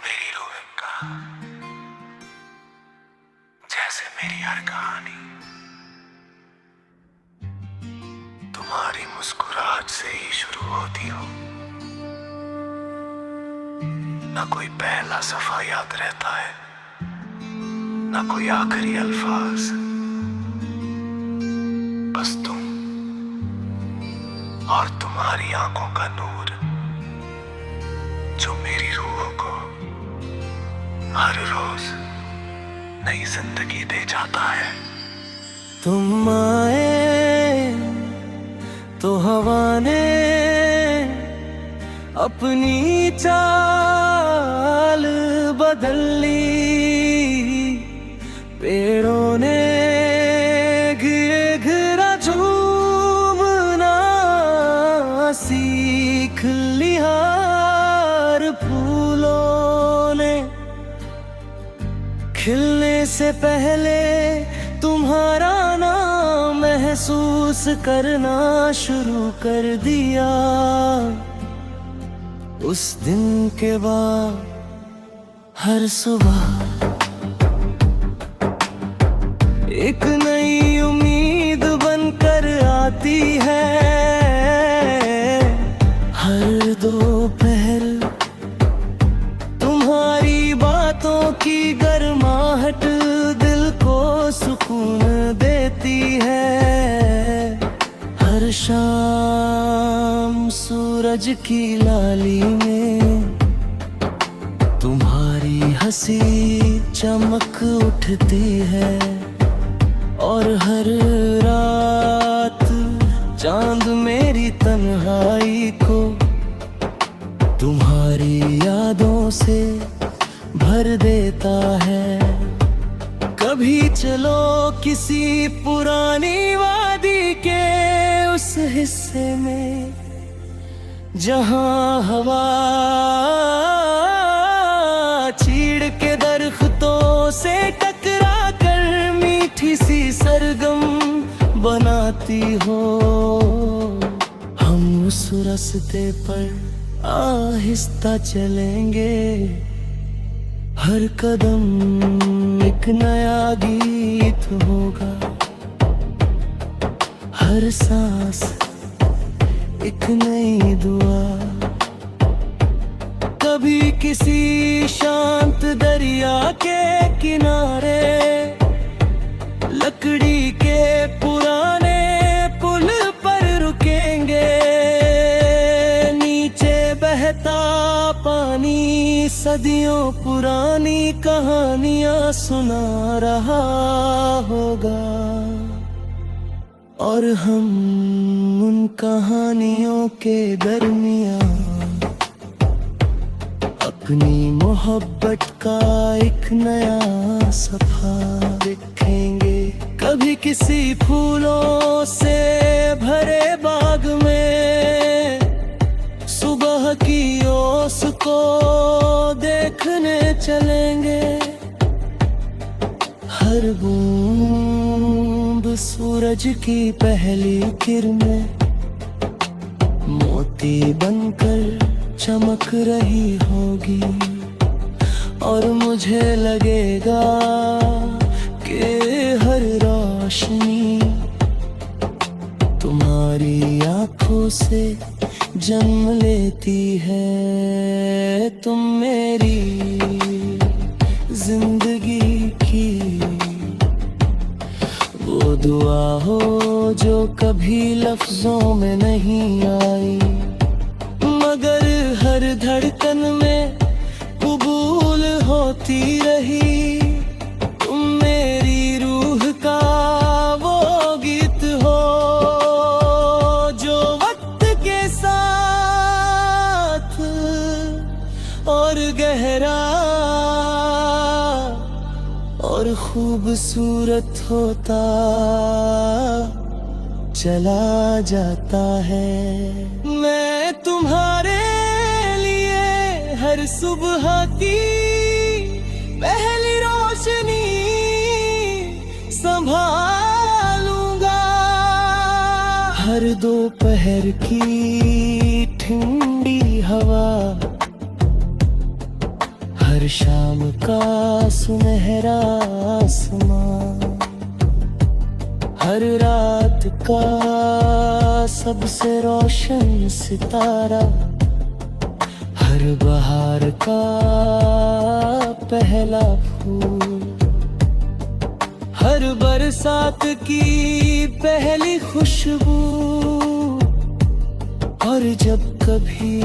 मेरी रूह का, जैसे मेरी हर कहानी तुम्हारी मुस्कुराहट से ही शुरू होती हो। ना कोई पहला सफा याद रहता है, ना कोई आखिरी अल्फाज, बस तुम और तुम्हारी आंखों का नूर जो मेरी रूह को हर रोज नई जिंदगी दे जाता है। तुम आए तो हवा ने अपनी चाल बदल ली, पेड़ों ने घिरा झूमना सीख लिया, फूलों ने खिलने से पहले तुम्हारा नाम महसूस करना शुरू कर दिया। उस दिन के बाद हर सुबह एक नई उम्मीद बनकर आती है। हर दोपहर तुम्हारी बातों की गर्माहट दिल को सुकून देती है। हर शाम सूरज की लाली में तुम्हारी हंसी चमक उठती है, और हर रात चांद मेरी तन्हाई को तुम्हारी यादों से भर देता है। कभी चलो किसी पुरानी वादी के उस हिस्से में जहां हवा चीड़ के दरख्तों से टकरा कर मीठी सी सरगम बनाती हो। हम उस रास्ते पर आहिस्ता चलेंगे, हर कदम एक नया गीत होगा, हर सांस एक नई दुआ। कभी किसी शांत दरिया के किनारे लकड़ी के पुराने पुल पर रुकेंगे, बहता पानी सदियों पुरानी कहानियां सुना रहा होगा, और हम उन कहानियों के दरमियां अपनी मोहब्बत का एक नया सफा लिखेंगे। कभी किसी फूलों से भरे बाग में सुबह की ओस को देखने चलेंगे। हर बूंद सूरज की पहली किरणें मोती बनकर चमक रही होगी, और मुझे लगेगा कि हर रोशनी तुम्हारी आंखों से जन्म लेती है। तुम मेरी जिंदगी की वो दुआ हो जो कभी लफ्जों में नहीं आई, मगर हर धड़कन में कबूल होती रही। तुम मेरी रूह का वो गीत हो जो वक्त के साथ और गहरा और खूबसूरत होता चला जाता है। मैं तुम्हारे लिए हर सुबह की पहली रोशनी संभालूंगा, हर दोपहर की ठंडी हवा, हर शाम का सुनहरा आसमां, हर रात का सबसे रोशन सितारा, हर बहार का पहला फूल, हर बरसात की पहली खुशबू, और जब कभी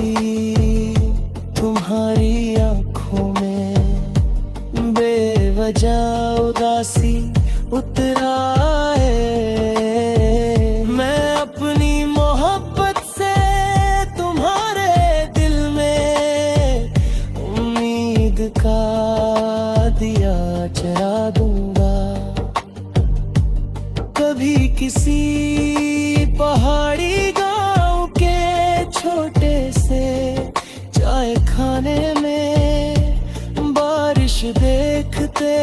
तुम्हारी आंखों में बेवजह उदासी उतर आए, मैं अपनी मोहब्बत से तुम्हारे दिल में उम्मीद का दिया जला दूंगा। कभी किसी पहाड़ी गांव के छोटे से चाय खाने में बारिश देखते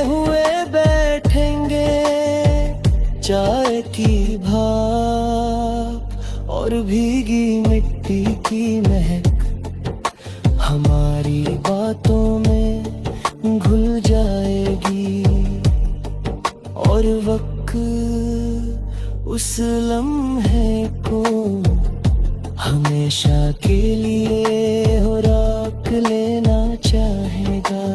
हुए बैठेंगे, चाय की भाप और भीगी मिट्टी की महक हमारी बातों में घुल जाएगी, और वक्त उस लम्हे को हमेशा के लिए हो रोक लेना चाहेगा।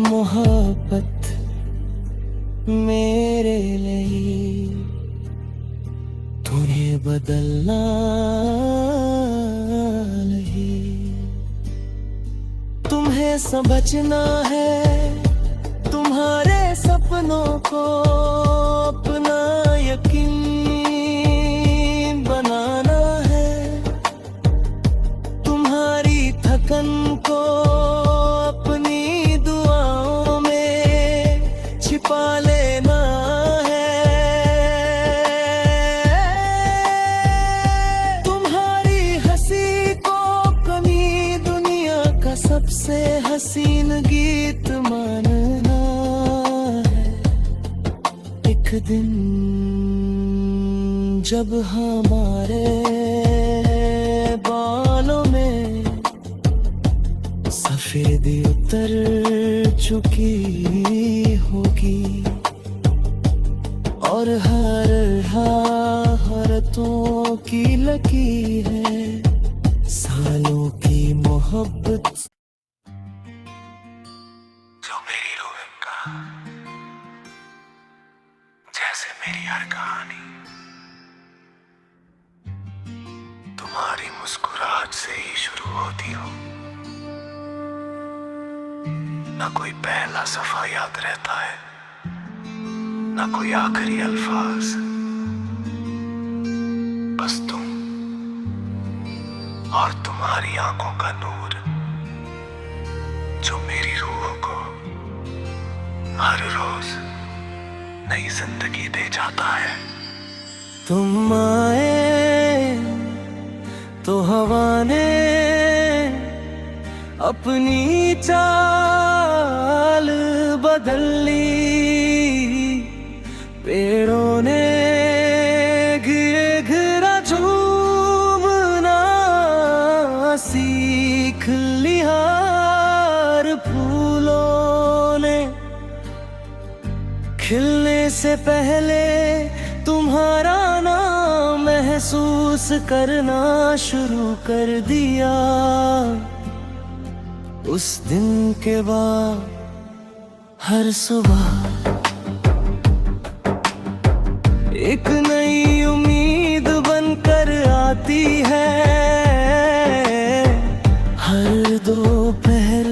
मोहब्बत मेरे लिए तुम्हें बदलना नहीं, तुम्हें समझना है, तुम्हारे सपनों को अपना यकीन बनाना है, तुम्हारी थकन को अपनी दुआओं में छिपा लेना है, तुम्हारी हंसी को कमी दुनिया का सबसे हसीन गीत मानना है। एक दिन जब हमारे बालों में सफेदी उतर चुकी होगी, और हर हरतों की लकीर है सालों की मोहब्बत। जो मेरी रूह का जैसे मेरी हर कहानी तुम्हारी मुस्कुराहट से ही शुरू होती हो, ना कोई पहला सफा याद रहता है, ना कोई आखिरी अल्फाज, बस तुम और तुम्हारी आंखों का नूर जो मेरी रूह को हर रोज नई जिंदगी दे जाता है। तुम आए तो हवा ने अपनी चाल बदल ली, पेड़ों ने घिरे घिरा झूमना सीख लिया, फूलों ने खिलने से पहले तुम्हारा नाम महसूस करना शुरू कर दिया। उस दिन के बाद हर सुबह एक नई उम्मीद बनकर आती है, हर दोपहर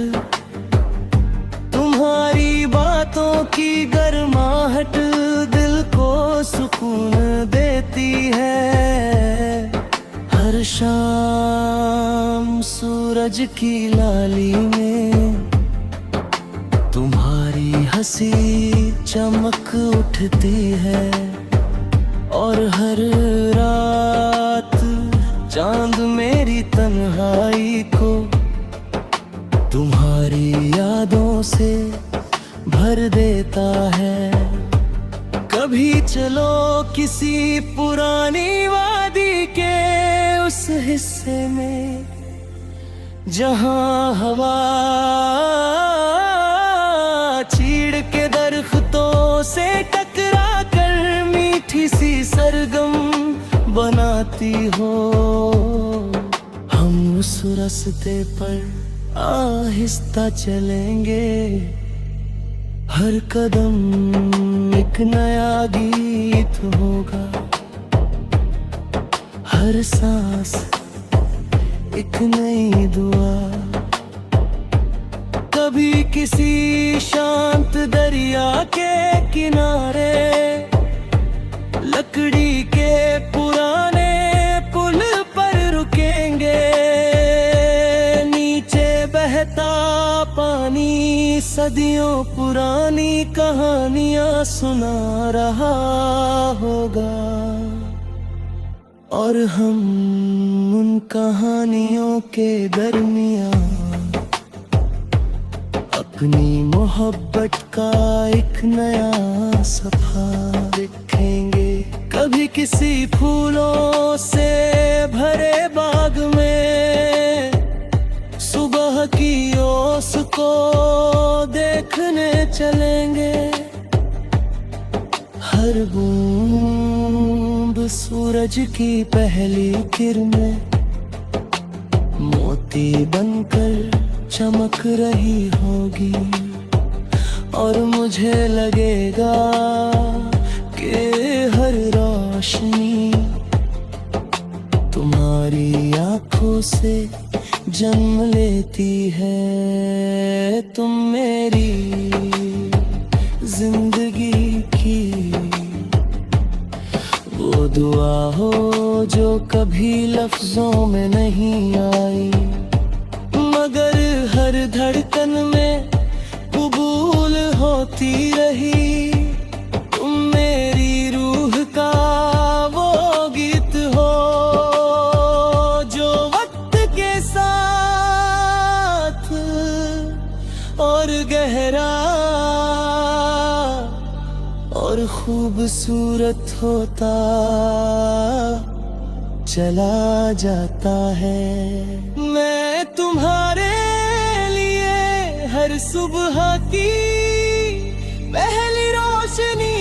तुम्हारी बातों की गर्माहट दिल को सुकून देती है, हर शाम सूरज की लाली में तुम्हारी हंसी चमक उठती है, और हर रात चांद मेरी तन्हाई को तुम्हारी यादों से भर देता है। कभी चलो किसी पुरानी वादी के उस हिस्से में जहां हवा चीड़ के दरख्तों से टकरा कर मीठी सी सरगम बनाती हो। हम उस रास्ते पर आहिस्ता चलेंगे, हर कदम एक नया गीत होगा, हर सांस एक नई दुआ। कभी किसी शांत दरिया के किनारे लकड़ी के पुराने पुल पर रुकेंगे। नीचे बहता पानी सदियों पुरानी कहानियां सुना रहा होगा, और हम उन कहानियों के दरमियां अपनी मोहब्बत का एक नया सफा लिखेंगे। कभी किसी फूलों से भरे बाग में सुबह की ओस को देखने चलेंगे। हर बूंद सूरज की पहली किरणें मोती बनकर चमक रही होगी, और मुझे लगेगा कि हर रोशनी तुम्हारी आंखों से जन्म लेती है। तुम मेरी जिंदगी की वो दुआ हो जो कभी लफ्जों में नहीं आई, मगर हर धड़कन में कबूल होती रही। तुम मेरी रूह का वो गीत हो जो वक्त के साथ और गहरा और खूबसूरत होता चला जाता है। मैं तुम्हारे लिए हर सुबह की पहली रोशनी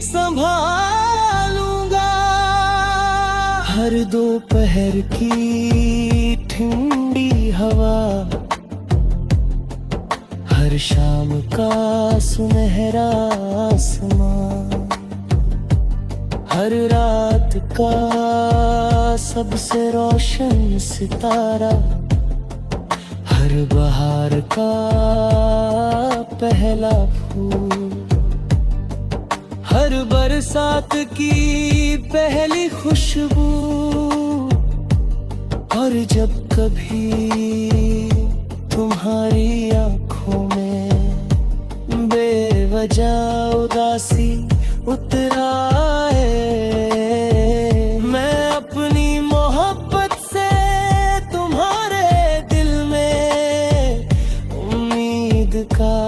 संभालूंगा, हर दोपहर की ठंडी हवा, हर शाम का सुनहरा आसमां, हर रात का सबसे रोशन सितारा, हर बहार का पहला फूल, हर बरसात की पहली खुशबू। और जब कभी तुम्हारी आंखों में बेवजह उदासी उतर आए, मैं अपनी मोहब्बत से तुम्हारे दिल में उम्मीद का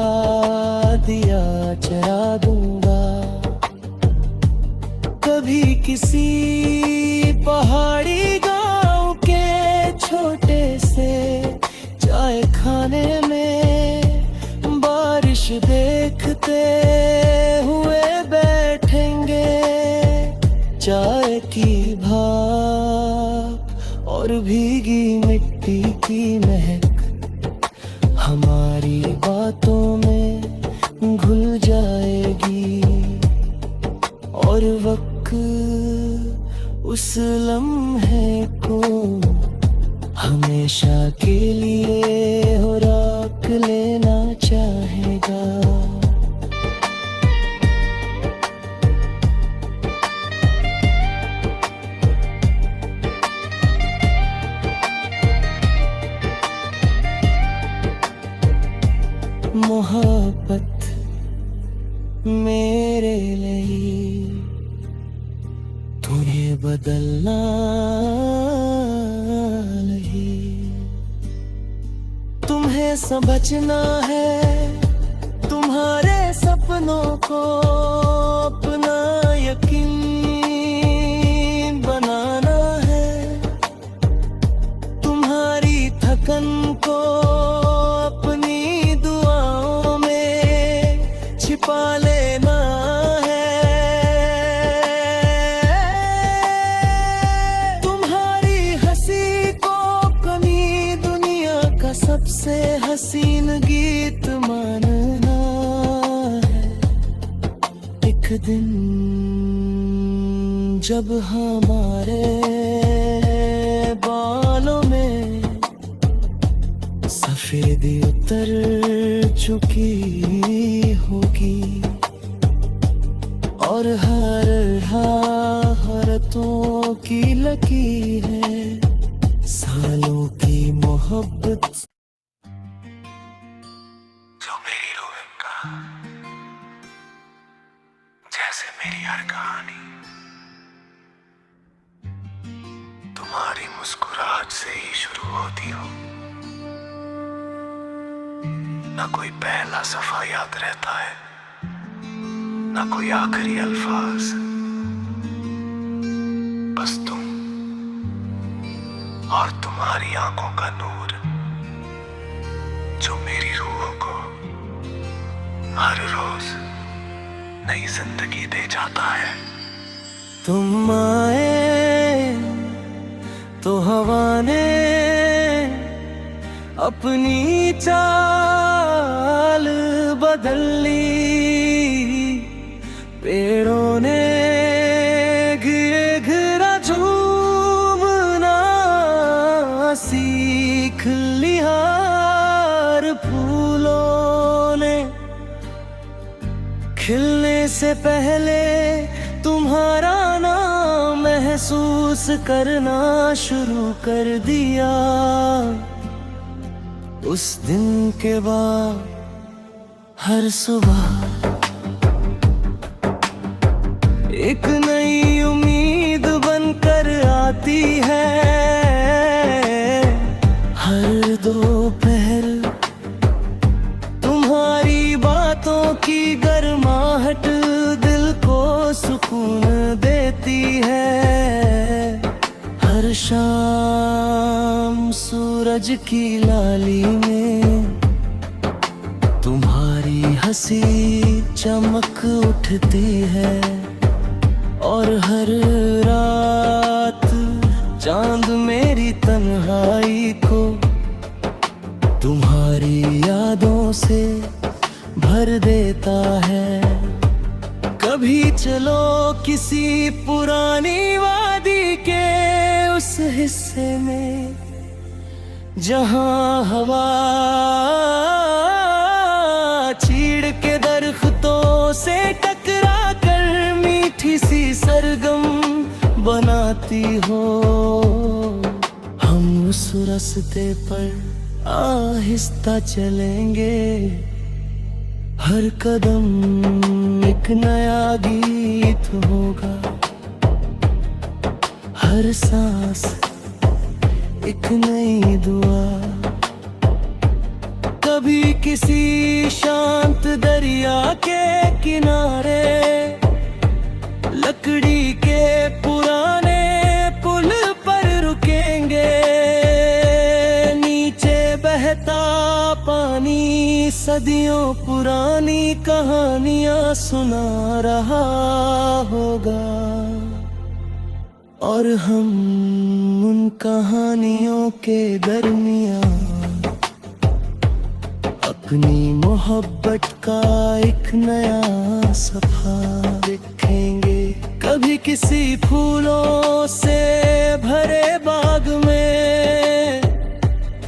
दिया जला दूंगा। कभी किसी पहाड़ी गांव के छोटे से चाय खाने में बारिश देखते हुए बैठेंगे। चाय की भाप और भीगी मिट्टी की महक हमारी बातों में घुल जाएगी, और वक्त उस लम्हे को हमेशा के लिए हो रोक लेना चाहेगा। मोहब्बत मेरे लिए तुम्हें बदलना नहीं, तुम्हें समझना है तुम्हारे सपनों को अपना यकीन बनाना है, तुम्हारी थकन को अपनी दुआओं में छिपा लेना है। तुम्हारी हंसी को कमी दुनिया का सबसे हसीन गीत मानना है। एक दिन जब हमारे बालों में सफेदी उतर चुकी होगी और हर हरतों की लकीर है सालों की मोहब्बत। जो मेरी रूह का जैसे मेरी हर कहानी तुम्हारी मुस्कुराहट से ही शुरू होती हो। ना कोई पहला सफा याद रहता है, ना कोई आखिरी अल्फाज, बस तुम और तुम्हारी आंखों का नूर जो मेरी रूह को हर रोज नई जिंदगी दे जाता है। तुम आए तो हवा ने अपनी चाल बदल ली, पेड़ों ने घिरा झूमना सीख लिया, फूलों ने खिलने से पहले तुम्हारा नाम महसूस करना शुरू कर दिया। उस दिन के बाद हर सुबह एक नई उम्मीद बनकर आती है। हर दोपहर तुम्हारी बातों की गर्माहट दिल को सुकून देती है। हर शाम सूरज की लाली में तुम्हारी हंसी चमक उठती है और हर रात चांद मेरी तन्हाई को तुम्हारी यादों से भर देता है। कभी चलो किसी पुरानी वादी के उस हिस्से में जहां हवा चीड़ के दरख्तों से टकरा कर मीठी सी सरगम बनाती हो। हम उस रास्ते पर आहिस्ता चलेंगे, हर कदम एक नया गीत होगा, हर सांस एक नई दुआ। कभी किसी शांत दरिया के किनारे लकड़ी के पुराने पुल पर रुकेंगे, नीचे बहता पानी सदियों पुरानी कहानियां सुना रहा होगा और हम उन कहानियों के दरमियां अपनी मोहब्बत का एक नया सफा लिखेंगे। कभी किसी फूलों से भरे बाग में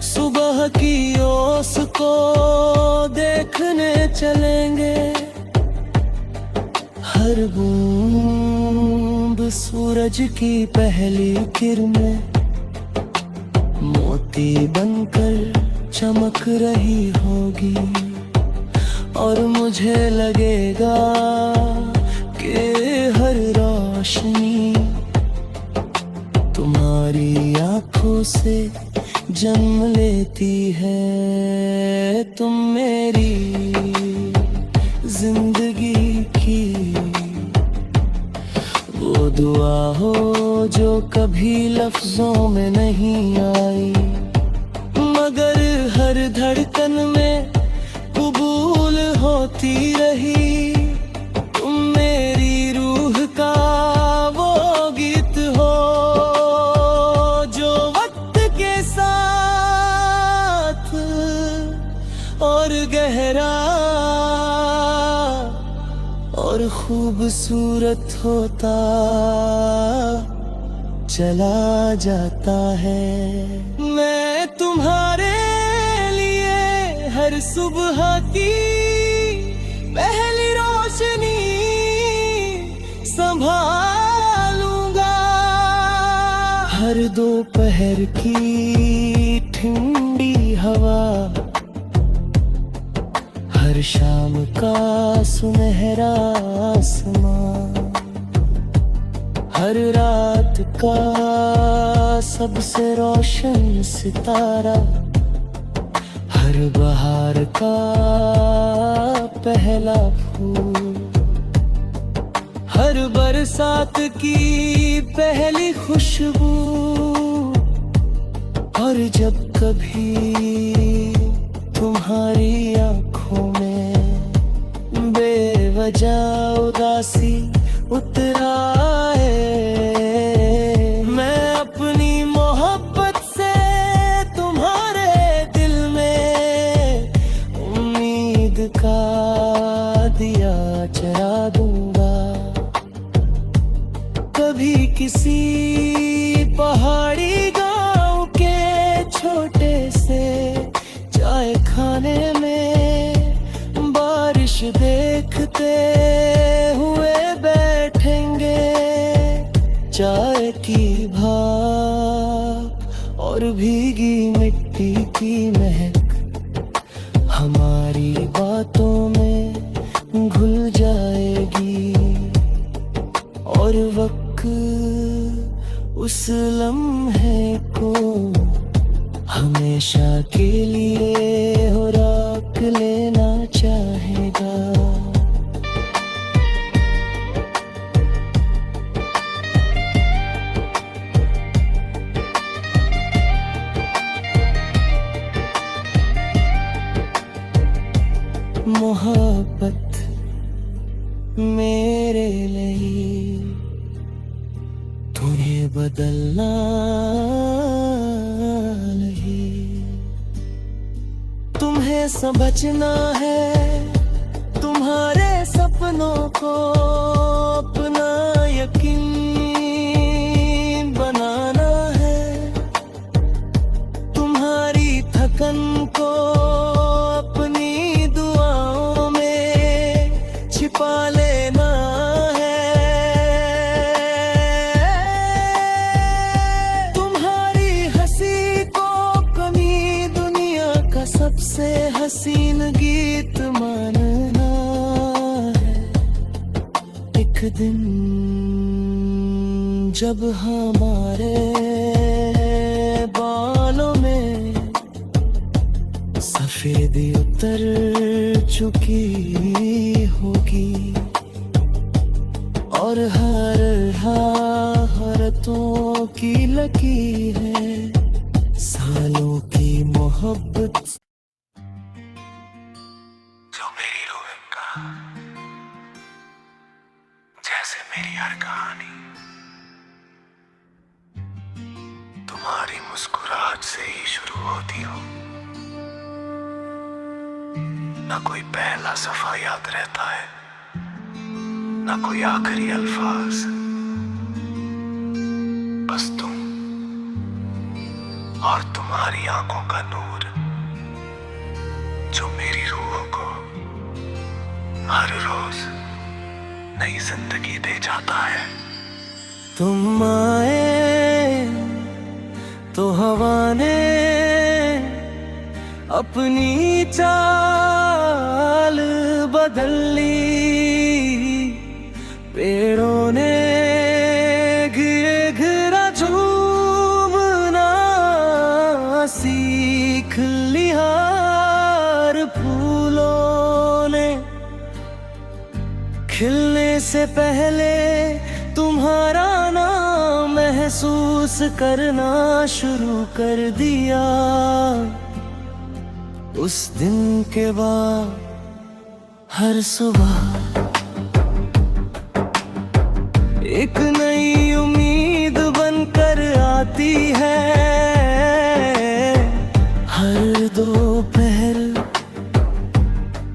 सुबह की ओस को देखने चलेंगे, हर बूंद सूरज की पहली किरणें मोती बनकर चमक रही होगी और मुझे लगेगा कि हर रोशनी तुम्हारी आंखों से जन्म लेती है। तुम मेरी दुआ हो जो कभी लफ्जों में नहीं आई, मगर हर धड़कन में कबूल होती रही। तुम मेरी रूह का वो गीत हो जो वक्त के साथ और गहरा और खूबसूरत होता चला जाता है। मैं तुम्हारे लिए हर सुबह की पहली रोशनी संभालूंगा, हर दोपहर की ठंडी हवा, हर शाम का सुनहरा आसमां, हर रात का सबसे रोशन सितारा, हर बहार का पहला फूल, हर बरसात की पहली खुशबू। और जब कभी तुम्हारी आंखों में बेवजह उदासी उतर आए, मैं अपनी मोहब्बत से तुम्हारे दिल में उम्मीद का दिया जला दूंगा। कभी किसी पहाड़ी गांव के छोटे से चाय खाने में बारिश देखते हुए बैठेंगे, चाय की भाप और भीगी मिट्टी की महक हमारी बातों में घुल जाएगी, और वक्त उस लम्हे को हमेशा के लिए हो रोक लेना चाहेगा। मोहब्बत मेरे लिए तुम्हें बदलना नहीं, तुम्हें समझना है, तुम्हारे सपनों को अपना यकीन बनाना है, तुम्हारी थकन को अपनी दुआओं में छिपा लेना है, तुम्हारी हंसी को कमी दुनिया का सबसे हसीन गीत मानना है। एक दिन जब हमारे बालों में सफेदी उतर चुकी होगी, और हर हरतों की लकीर है सालों की मोहब्बत जो मेरी रूह का, जैसे मेरी हर कहानी तुम्हारी मुस्कुराहट से ही शुरू होती हो। ना कोई पहला सफा याद रहता है, ना कोई आखिरी अल्फाज, बस तुम और तुम्हारी आंखों का नूर जो मेरी रूह को हर रोज नई जिंदगी दे जाता है। तुम आए तो हवा ने अपनी चाल बदल ली, पेड़ों ने घिरे घिरा झूमना सीख लिया, फूलों ने खिलने से पहले तुम्हारा नाम महसूस करना शुरू कर दिया। उस दिन के बाद हर सुबह एक नई उम्मीद बनकर आती है। हर दोपहर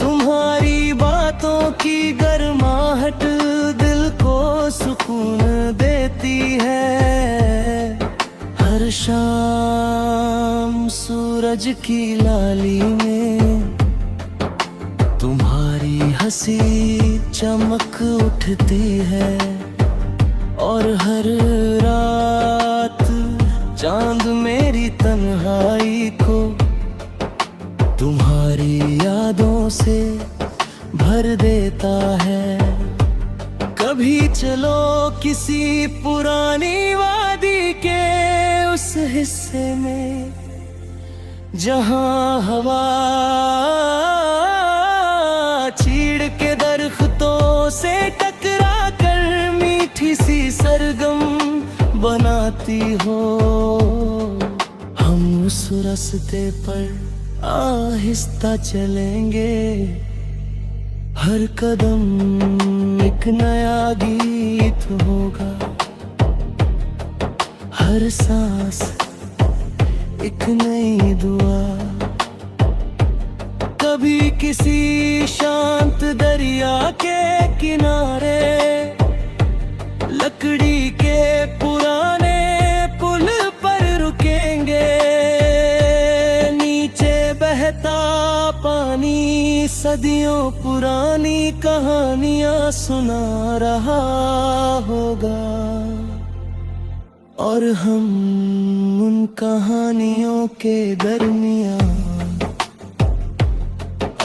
तुम्हारी बातों की गर्माहट दिल को सुकून देती है। हर शाम सूरज की लाली में तुम्हारी हंसी चमक उठती है। और हर रात चांद मेरी तन्हाई को तुम्हारी यादों से भर देता है। कभी चलो किसी पुरानी वादी के उस हिस्से में जहां हवा चीड़ के दरख्तों से टकरा कर मीठी सी सरगम बनाती हो। हम उस रास्ते पर आहिस्ता चलेंगे, हर कदम एक नया गीत होगा, हर सांस एक नई दुआ। कभी किसी शांत दरिया के किनारे लकड़ी के पुराने पुल पर रुकेंगे। नीचे बहता पानी सदियों पुरानी कहानियां सुना रहा होगा। और हम उन कहानियों के दरमियां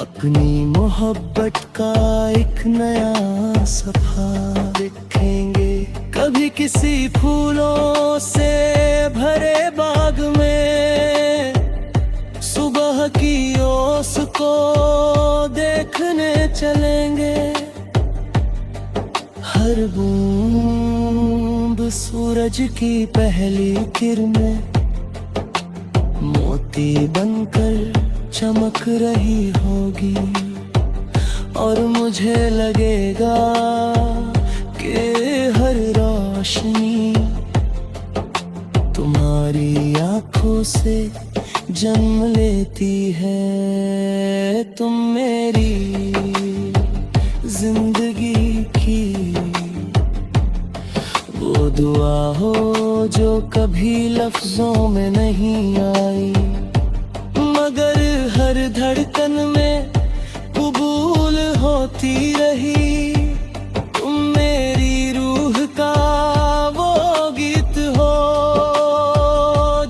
अपनी मोहब्बत का एक नया सफा लिखेंगे। कभी किसी फूलों से भरे बाग में सुबह की ओस को देखने चलेंगे। हर बूंद सूरज की पहली किरणें मोती बनकर चमक रही होगी। और मुझे लगेगा कि हर रोशनी तुम्हारी आंखों से जन्म लेती है। तुम मेरी जिंदगी की वो दुआ हो जो कभी लफ्जों में नहीं आई, मगर हर धड़कन में कबूल होती रही। तुम मेरी रूह का वो गीत हो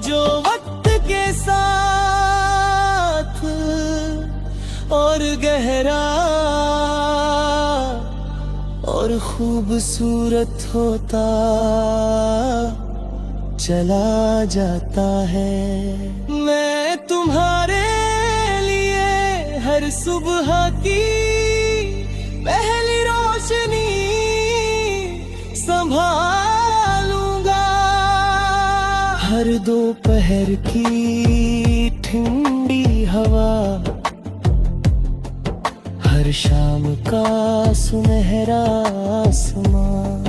जो वक्त के साथ और गहरा और खूबसूरत होता चला जाता है। मैं तुम्हारे लिए हर सुबह की पहली रोशनी संभालूंगा, हर दोपहर की ठंडी हवा, हर शाम का सुनहरा आसमां,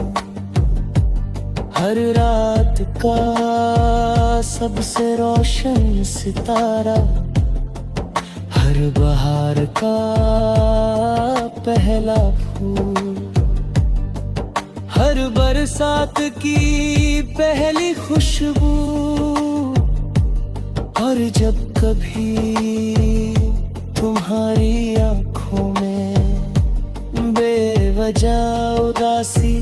हर रात का सबसे रोशन सितारा, हर बहार का पहला फूल, हर बरसात की पहली खुशबू। और जब कभी तुम्हारी आंखों में बेवजह उदासी